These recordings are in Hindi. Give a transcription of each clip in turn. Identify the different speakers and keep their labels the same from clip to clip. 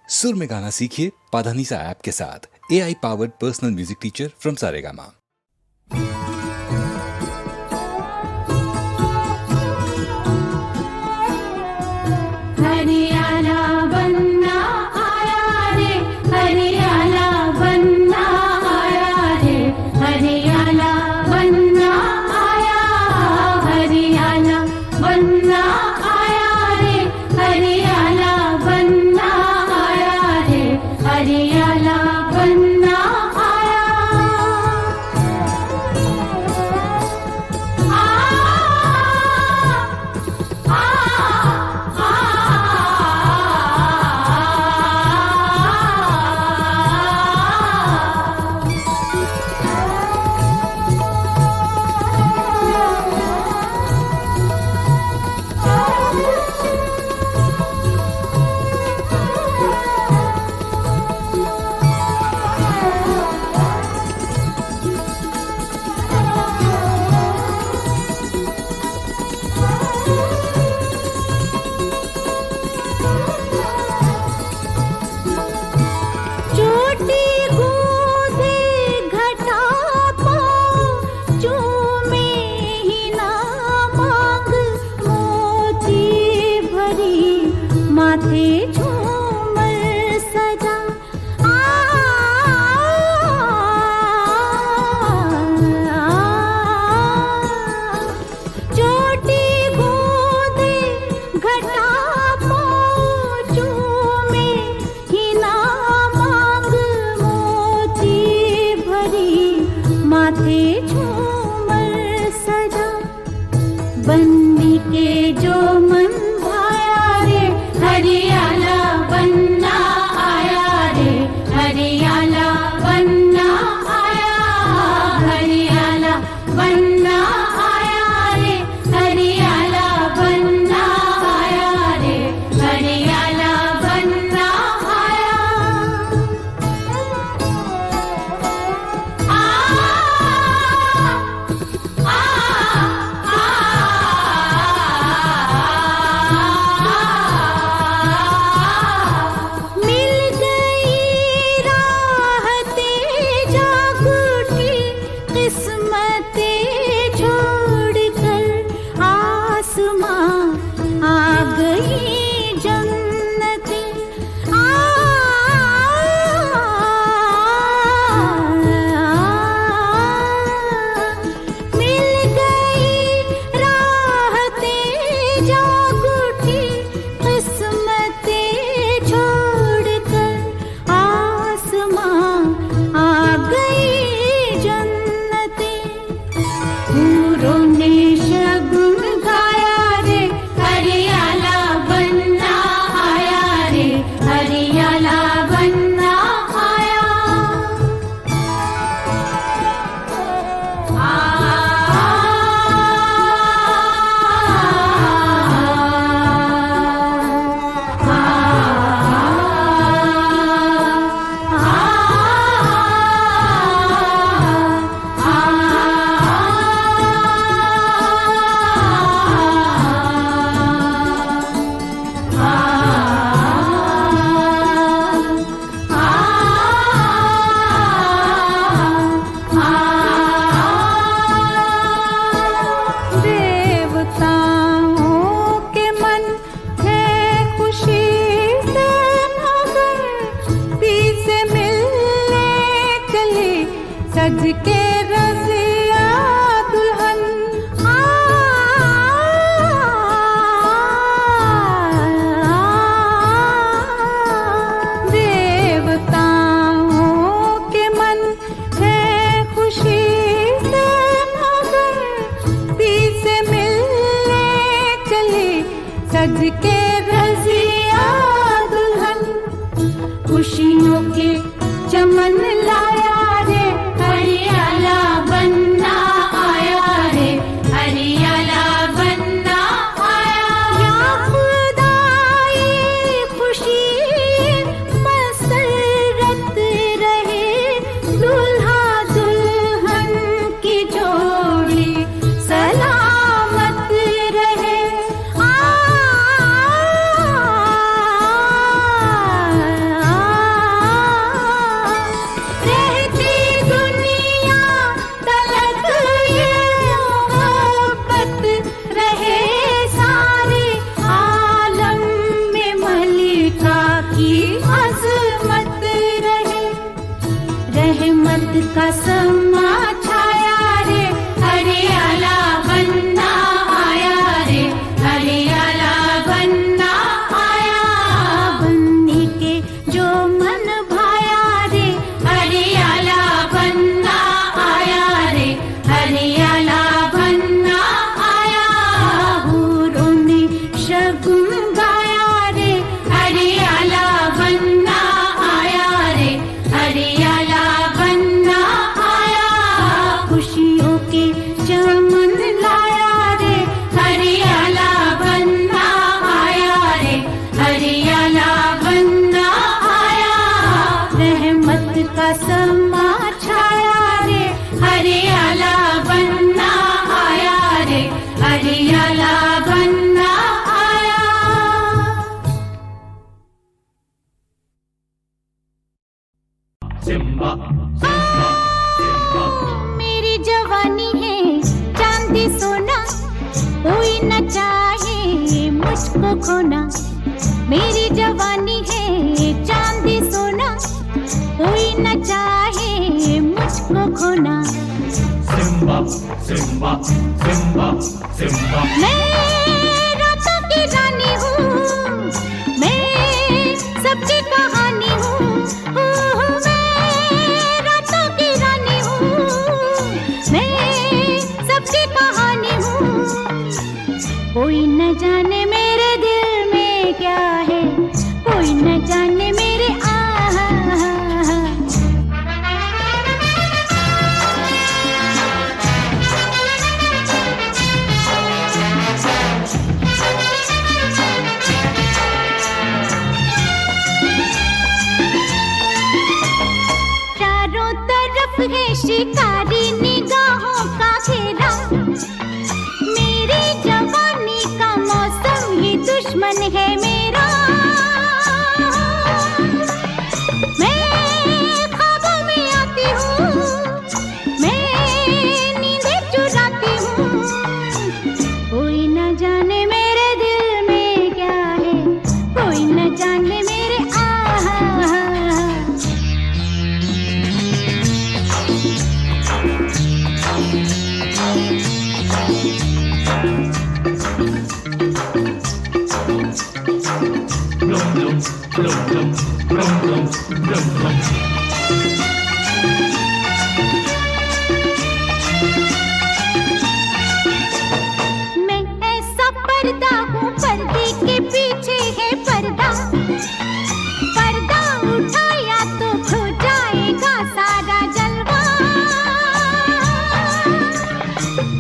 Speaker 1: सुर में गाना सीखिए पाधानीसा ऐप के साथ। AI powered personal music teacher from Saregama.
Speaker 2: हरियाला बन्ना आया रे, हरियाला बन्ना आया रे, हरियाला बन्ना आया, हरियाला बन्ना आया रे, हरियाला बन्ना आया रे, हरियाला बन्ना आया। चोटी गूंजे घटा पाँव चूमे ही ना मांग, मोती भरी माथे झूमर सजा। चोटी गूंजे घटा पाँव चूमे ही ना मांग, मोती भरी माथे झूमर सजा। बन्नी के जो मन भाया रे, हरियाला बन्ना आया रे, हरियाला बन्ना आया, हरियाला बन्ना आया रे, हरियाला बन्ना आया रे, हरियाला बन्ना आया। मिल गई राहतें जागूटी, किस्मतें छोड़कर आसमां आ गई जन्नतें। मिल गई राहतें जागूटी, किस्मतें छोड़कर आसमां आ गई जन्नतें। हूरों ने शगुन गाया रे, हरियाला बन्ना आया रे, हरियाला बन्ना आया। देवताओं के मन है खुशी से मगर, पी से मिलने चली सज के रज़िया दुल्हन। देवताओं के मन है खुशी से मगर, पी से मिलने चली सज के रज़िया दुल्हन। खुशियों के चमन लाया रे, हरियाला बन्ना आया रे, हरियाला बन्ना आया। या खुदा ये खुशी मसरत रहे, दूल्हा दुल्हन की जोड़ी सलामत रहे। आ का समा छाया रे, हरियाला बनना आया रे, हरियाला बनना आया। बनने के जो मन भाया रे, हरियाला बनना आया रे, हरियाला बनना आया। हूरों ने शगुन गाया रे, हरियाला बनना आया रे, हरियाला बनना आया। खुशियों के चमन लाया रे, हरियाला बनना आया रे, हरियाला बनना आया। रहमत का समा छाया रे, हरियाला बनना आया रे, हरियाला बनना आया।
Speaker 3: सिम्बा सिम्बा सिम्बा
Speaker 2: मेरी जवानी है चांदी सोना, कोई न चाहे मुझको खोना। मेरी जवानी है चांदी सोना, कोई न चाहे मुझको खोना।
Speaker 3: सिम्बा सिम्बा सिम्बा सिम्बा
Speaker 2: मैं रातों की रानी हूँ, मैं सबकी कहानी हूँ। मैं रातों की रानी हूँ, मैं सबकी कहानी हूँ। कोई न जाने मेरे दिल में क्या है, कोई न जाने मेरे आहा। चारों तरफ है शिकारी निगाहों का घेरा, मेरी जवानी का मौसम ही दुश्मन है मेरा। मैं ख्वाबों में आती हूँ, मैं नींदें चुराती हूँ। कोई न जाने मेरे दिल में क्या है, कोई न जाने मेरे आहा।
Speaker 3: Bloom bloom bloom bloom bloom bloom bloom bloom
Speaker 2: मैं ऐसा पर्दा हूँ, पर्दे के पीछे है पर्दा। पर्दा उठाया तो खो जाएगा सारा जलवा।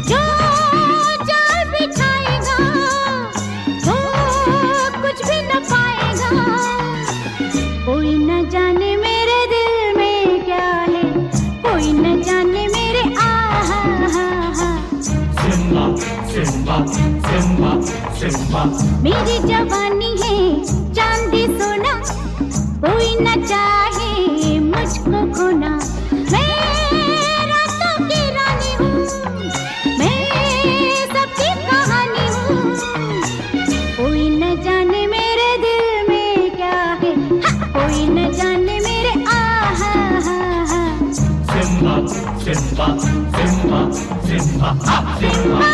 Speaker 2: जो जाल बिछाएगा वो कुछ भी न पाएगा। कोई न जाने मेरे दिल में क्या है, कोई न जाने मेरे आहा।
Speaker 3: सिम्बा सिम्बा सिम्बा सिम्बा
Speaker 2: मेरी जवानी है चांदी सोना, कोई न चाहे मुझको खोना। मैं रातों की रानी हूँ, मैं सबकी कहानी हूँ। कोई न जाने मेरे दिल में क्या है, कोई न जाने मेरे आहा।
Speaker 3: Simba Simba Simba Simba Simba
Speaker 2: Simba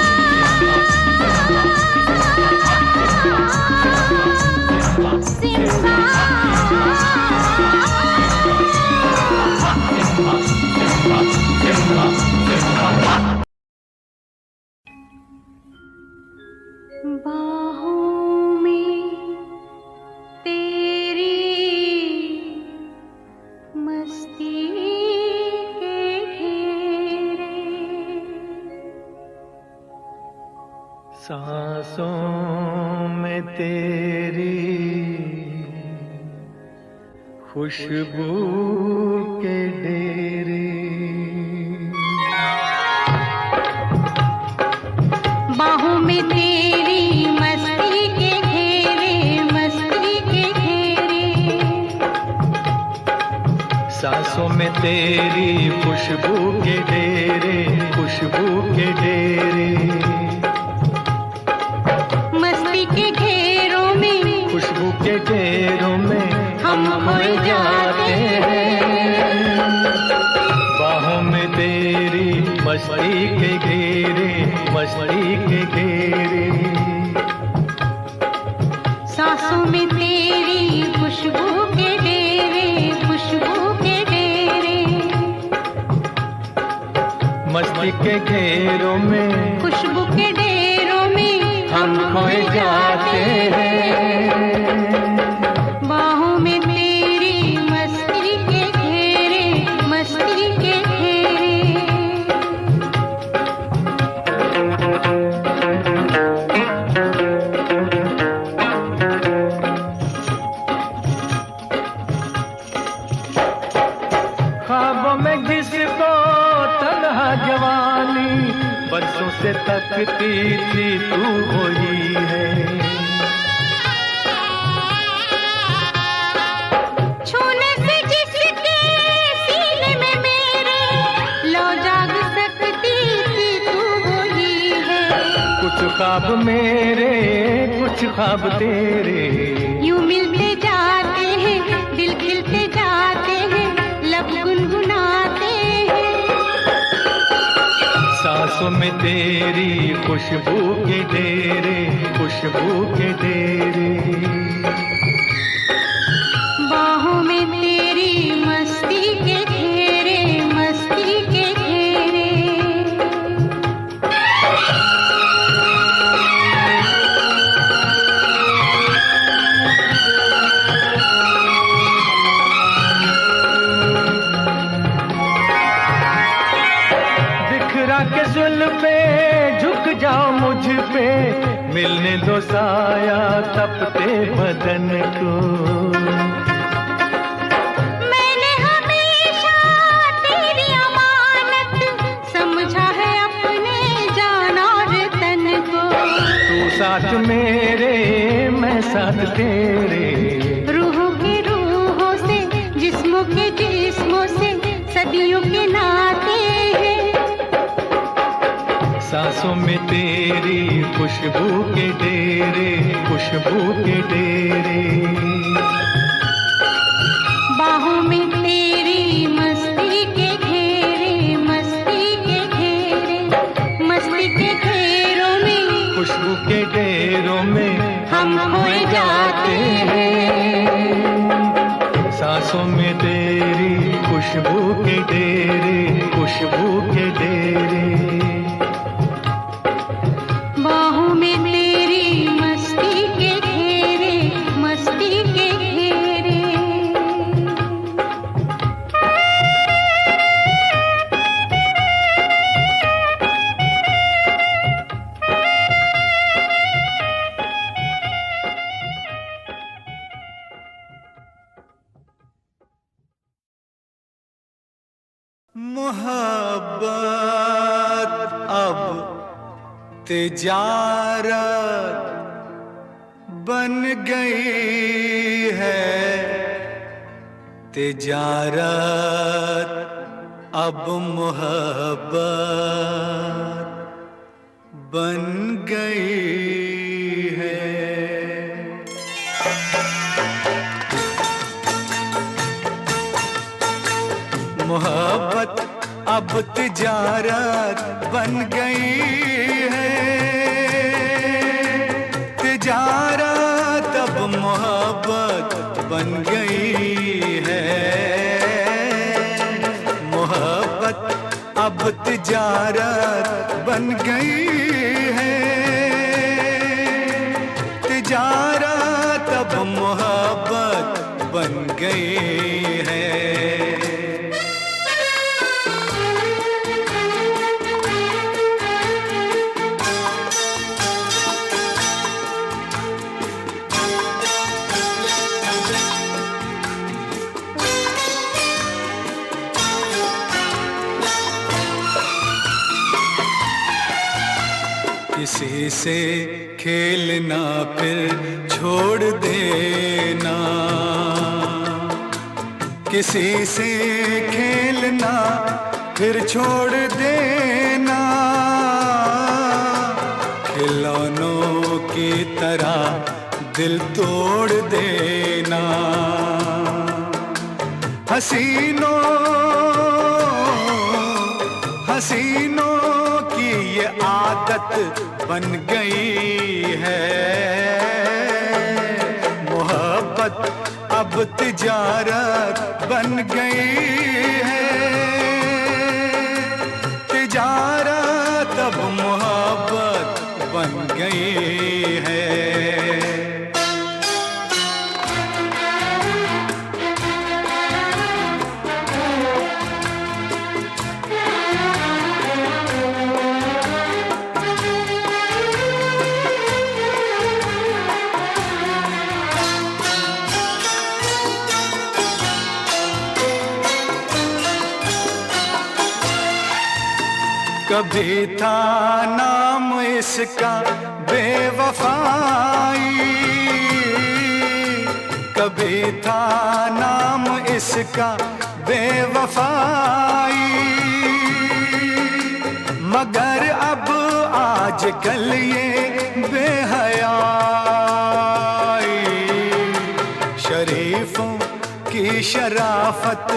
Speaker 2: बाहों में तेरी मस्ती के घेरे,
Speaker 4: सांसों में तेरी खुशबू के डेरे,
Speaker 2: बाहों में तेरी मस्ती के घेरे, मस्ती के घेरे।
Speaker 4: सांसों में तेरी खुशबू के डेरे, खुशबू के डेरे,
Speaker 2: मस्ती के घेरों में,
Speaker 4: खुशबू के डेरों में
Speaker 2: हम खोए जाते हैं।
Speaker 4: बाहों मस्ती के घेरे, मस्ती के घेरे।
Speaker 2: सांसों में तेरी खुशबू के डेरे, खुशबू के डेरे।
Speaker 4: मस्ती के घेरों में,
Speaker 2: खुशबू के डेरों में
Speaker 4: हम खोए जाते हैं।
Speaker 2: बाहों में तेरी मस्ती के घेरे, मस्ती के घेरे।
Speaker 4: ख्वाबों में जिसको तन्हा जवानी बरसों से तकती थी तू वही है।
Speaker 2: छूने से जिसके सीने में मेरे लो जाग सकती थी तू वही है।
Speaker 4: कुछ ख्वाब मेरे, कुछ ख्वाब तेरे,
Speaker 2: यूं मिलते जाते हैं, दिल खिलते जाते हैं, लब गुनगुनाते हैं।
Speaker 4: सांसों में तेरी खुशबू के डेरे, खुशबू के डेरे।
Speaker 2: बाहों में तेरी मस्ती के घेरे, मस्ती के घेरे।
Speaker 4: बिखरा के जुल्फे झुक जाओ मुझ पे, मिलने दो साया तपते बदन को।
Speaker 2: मैंने हमेशा तेरी अमानत समझा है अपने जान और तन को।
Speaker 4: तू साथ मेरे, मैं साथ तेरे।
Speaker 2: रूहों के रूहों से, जिस्मों के जिस्मों से सदियों के नाते हैं।
Speaker 4: सांसों में तेरी खुशबू के डेरे, खुशबू के डेरे।
Speaker 2: बाहों में तेरी मस्ती के घेरे, मस्ती के घेरे। मस्ती के घेरों में,
Speaker 4: खुशबू के डेरों में
Speaker 2: हम खोए जाते हैं।
Speaker 4: सांसों में तेरी खुशबू के डेरे, खुशबू के डेरे।
Speaker 2: बाहों में तेरी मस्ती के घेरे, मस्ती के घेरे।
Speaker 5: मोहब्बत अब तिजारत बन गई है, तिजारत अब मोहब्बत बन गई है। मोहब्बत अब तिजारत बन गई है, तिजारत अब मोहब्बत बन गई है। मोहब्बत अब तिजारत बन गई है, तिजारत अब मोहब्बत बन गई है। किसी से खेलना फिर छोड़ देना, किसी से खेलना फिर छोड़ देना, खिलौनों की तरह दिल तोड़ देना। हसीनों की ये आदत बन गई है। मोहब्बत अब तिजारत बन गई है। तिजारत अब मोहब्बत बन गई है। कभी था नाम इसका बेवफाई, कभी था नाम इसका बेवफाई, मगर अब आजकल ये बेहयाई शरीफों की शराफत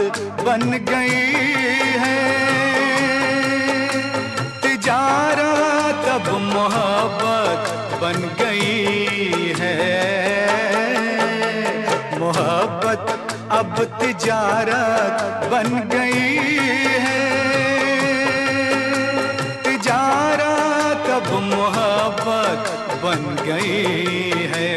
Speaker 5: बन गई है। तिजारत अब मोहब्बत बन गई है। मोहब्बत अब तिजारत बन गई है। तिजारत अब मोहब्बत बन गई है।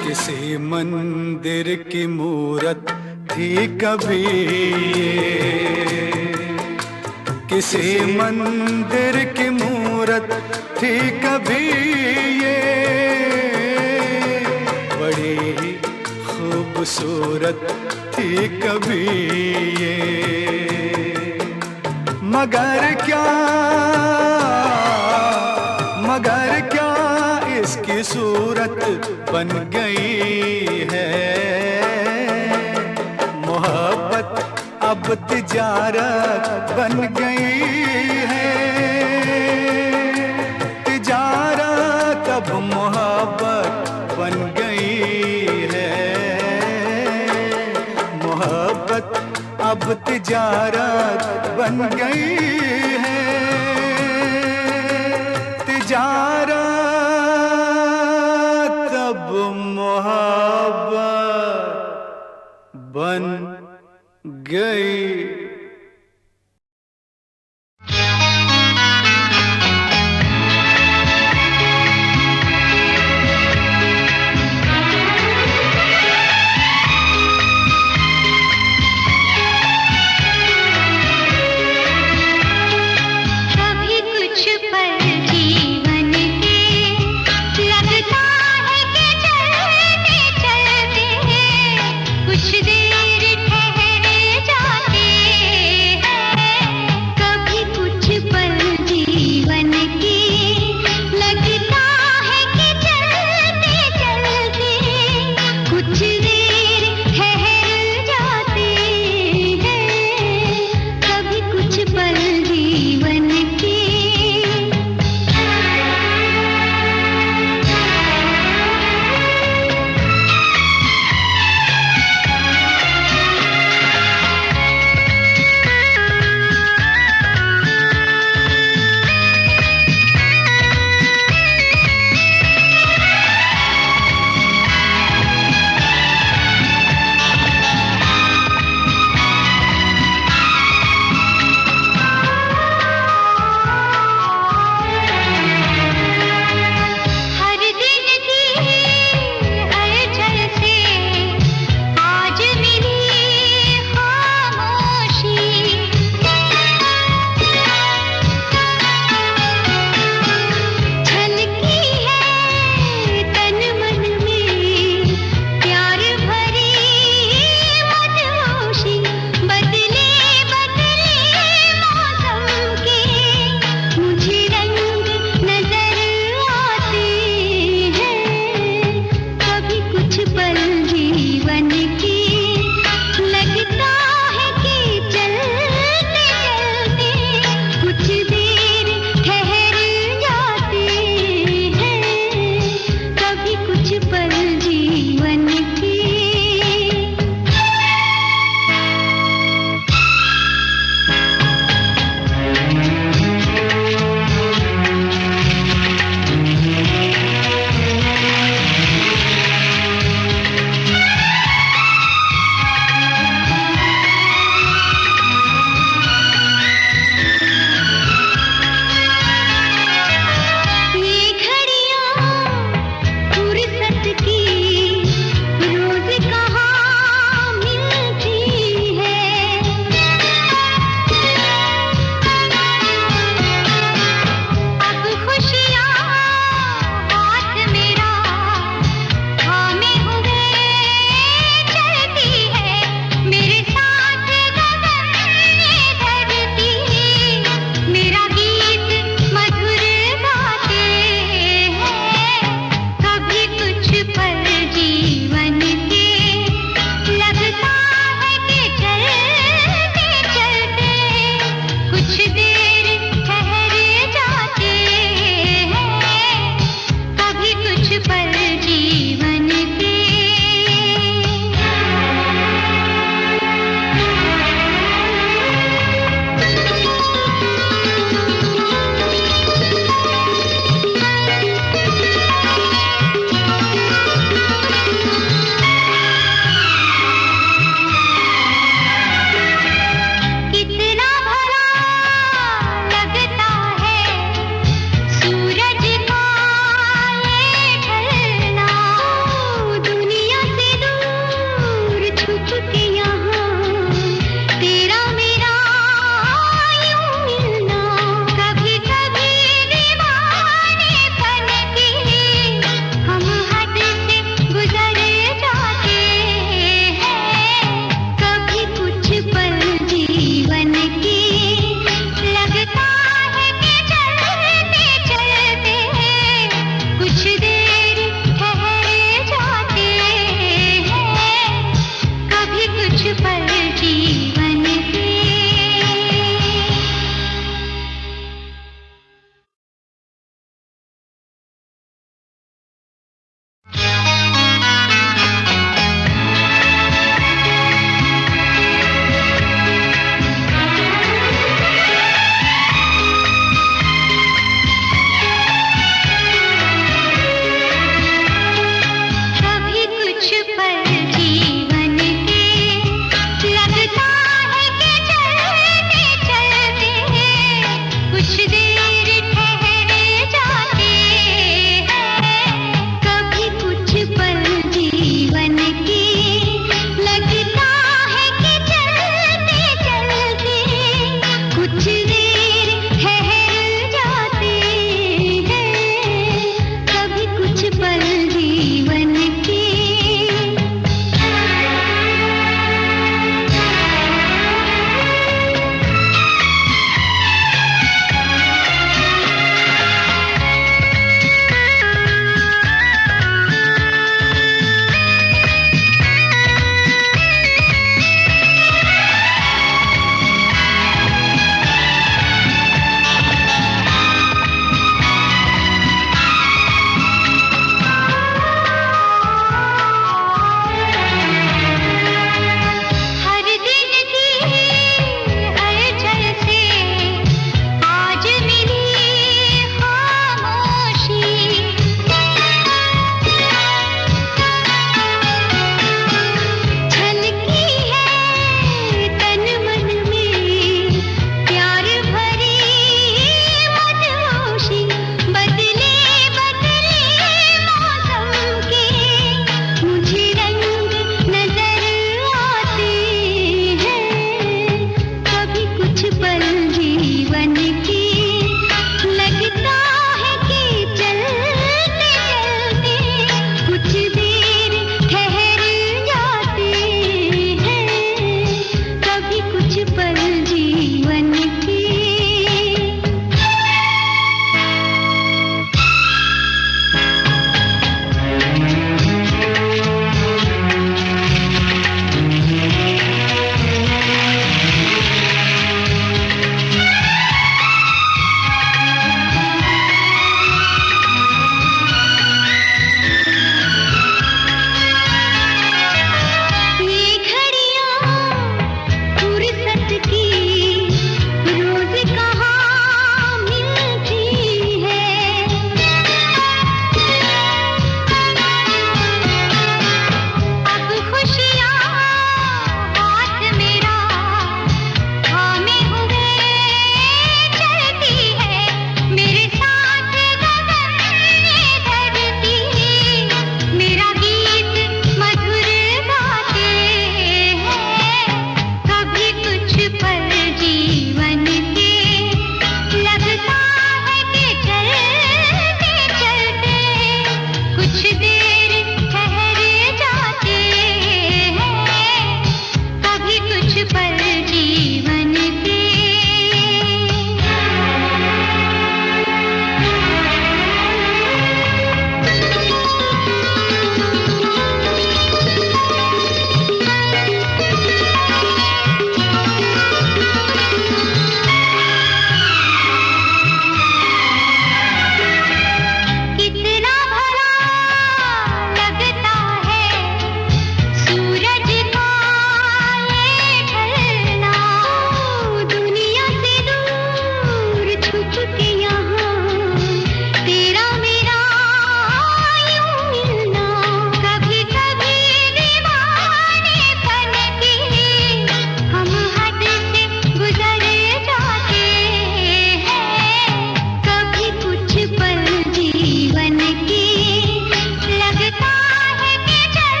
Speaker 5: किसी मंदिर की मूरत थी कभी ये, किसी मंदिर की मूरत थी कभी ये, बड़ी ही खूबसूरत थी कभी ये, मगर क्या इसकी सूरत बन गई है। मोहब्बत अब तिजारत बन गई है। तिजारत अब मोहब्बत बन गई है। मोहब्बत अब तिजारत बन गई है। तिजारत अब मोहब्बत बन गई।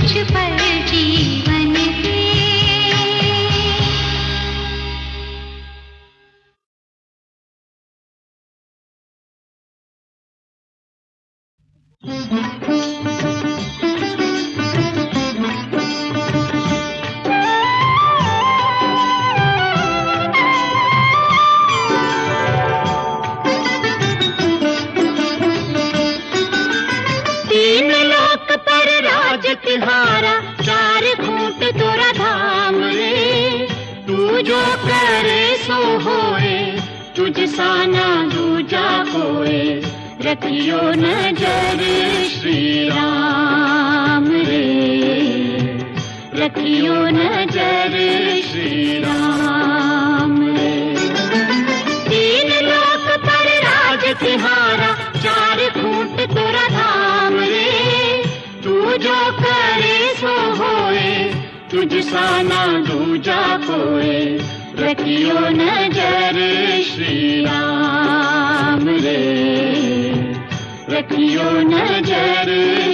Speaker 2: मुझ पर जीवन के। तीन लोक पर राज तिहारा, चार खूंट तोरा धाम रे। तू जो करे सो होए, तुझ सा ना दूजा कोए। रखियो नजर श्री राम रे, रखियो नजर श्री राम रे। तीन लोक पर राज तिहारा, चार खूंट तोरा धाम रे। तू जो करे सो होए, तुझ सा ना दूजा कोए। रखियो नजर श्री राम रे, रखियो नजर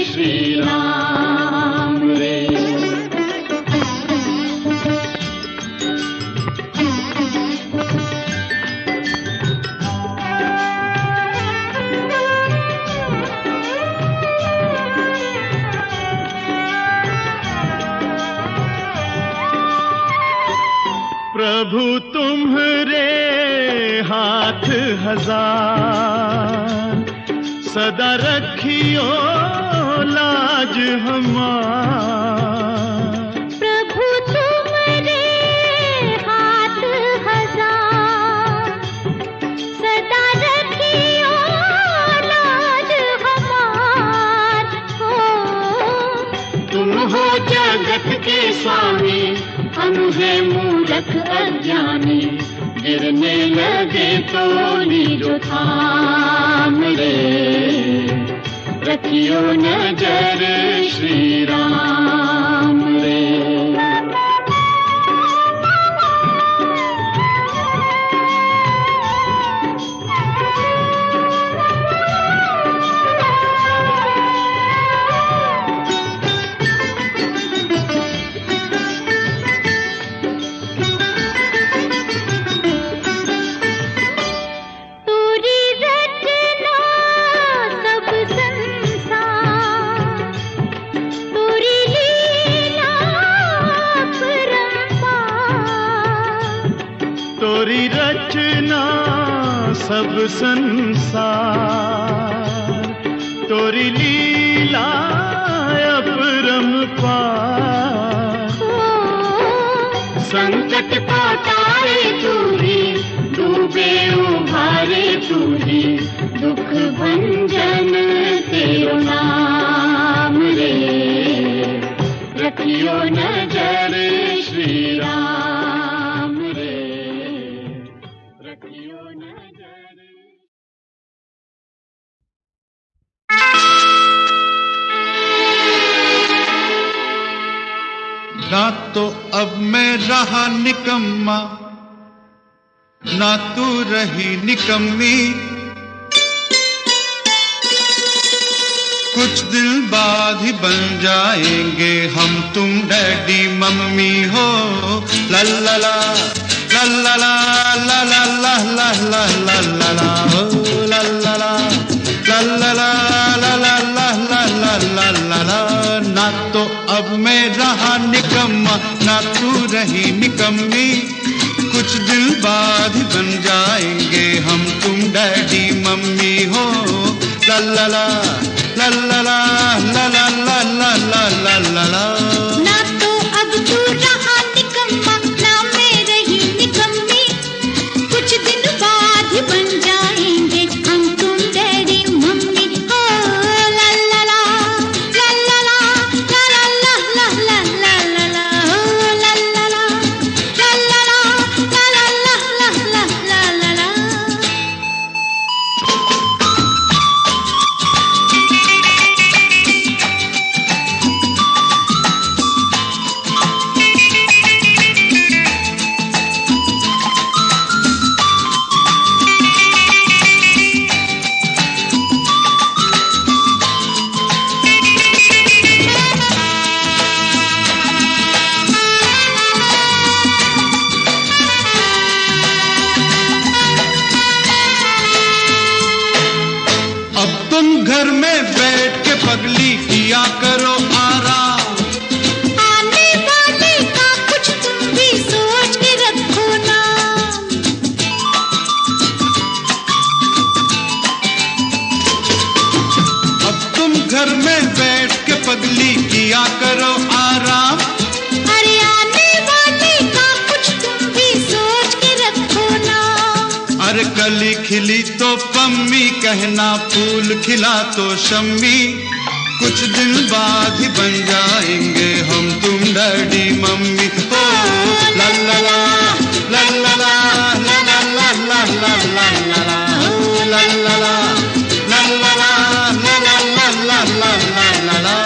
Speaker 2: श्री राम रे।
Speaker 4: प्रभु तुम्हारे हाथ हजार, सदा रखियो लाज हमार।
Speaker 2: प्रभु तुम्हारे हाथ हजार, सदा रखियो लाज हमार। हो तुम हो जगत के स्वामी, हम है मूर्ख अज्ञानी। गिरने लगे तो लीजो थाम रे। रखियो नजर श्री राम रे।
Speaker 4: तोरी रचना सब संसार, तोरी लीला अपरंपार।
Speaker 2: संकट पातारे तू ही, डूबे उभारे तू ही। दुख भंजन तेरो नाम रे। रखियो नजर श्री राम रे, रखियो नजर।
Speaker 5: ना तो अब मैं रहा निकम्मा, ना तू रही निकम्मी। कुछ दिन बाद ही बन जाएंगे हम तुम डैडी मम्मी हो। ला ला ला ला ला ला ला ला ला ला ला ला ला ला हो। ला ला ला ला ला ला ला ला ला ला ला ला ला ला। ना तो अब मैं रहा निकम्मा, ना तू रही निकम्मी। कुछ दिन बाद ही बन जाएंगे हम तुम डैडी मम्मी हो। ला ला ला ला ला ला ला ला ला ला ला ला ला ला।
Speaker 2: ना तो अब तू रहा निकम्मा, ना मैं रही निकम्मी। कुछ दिन बाद ही बन जाएंगे हम तुम डैडी मम्मी हो। ला ला ला ला ला ला ला ला ला ला ला ला ला ला हो। ला ला ला ला ला ला ला ला ला ला ला ला ला।
Speaker 5: घर में बैठ के पगली किया करो आराम।
Speaker 2: आने वाले का कुछ तुम भी सोच के रखो ना।
Speaker 5: अब तुम घर में बैठ के पगली किया करो आराम।
Speaker 2: अरे आने वाले का कुछ तुम भी सोच के रखो ना।
Speaker 5: अरे कली खिली तो पम्मी कहना, फूल खिला तो शम्मी, कुछ दिन बाद ही बन जाएंगे हम तुम डैडी मम्मी। ओ ला ला ला ला ला ला ला ला ला ला ला ला ला ओ ला ला ला ला ला ला ला ला ला ला ला ला।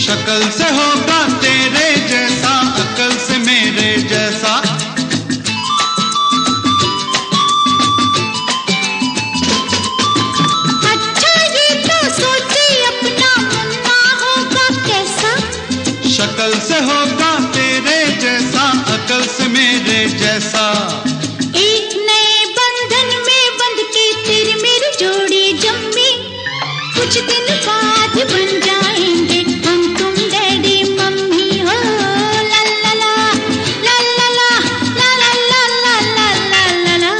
Speaker 5: शक्ल से होगा तेरे जैसा, अकल से मेरे जैसा।
Speaker 2: अच्छा ये तो सोचे अपना मुन्ना होगा कैसा।
Speaker 5: शक्ल से होगा तेरे जैसा, अकल से मेरे जैसा।
Speaker 2: एक नए बंधन में बंध के तेरी मेरी जोड़ी जम्मी, कुछ दिन बाद बन जाएंगे हम तुम डैडी मम्मी। हो ला ला ला ला ला ला ला ला ला ला ला ला ला।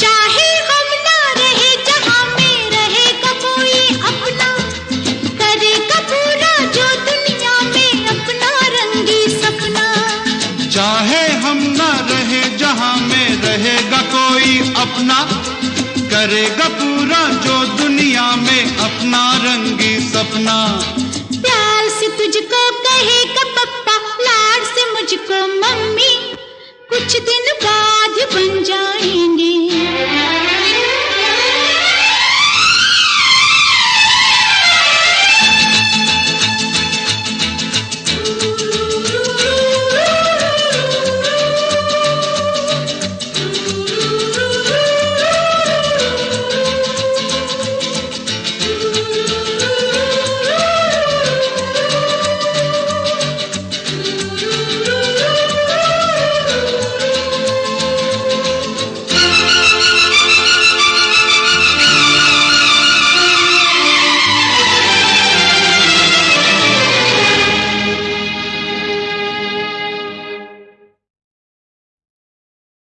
Speaker 2: चाहे हम ना रहे जहां में रहेगा कोई अपना, करेगा पूरा जो दुनिया में अपना रंगी सपना।
Speaker 5: चाहे हम ना रहे जहां में रहेगा कोई अपना, करेगा पूरा जो दुनिया में अपना रंगी सपना।
Speaker 2: प्यार से तुझको कहेगा पप्पा, लाड से मुझको मम्मी, कुछ दिन बाद बन जाएंगे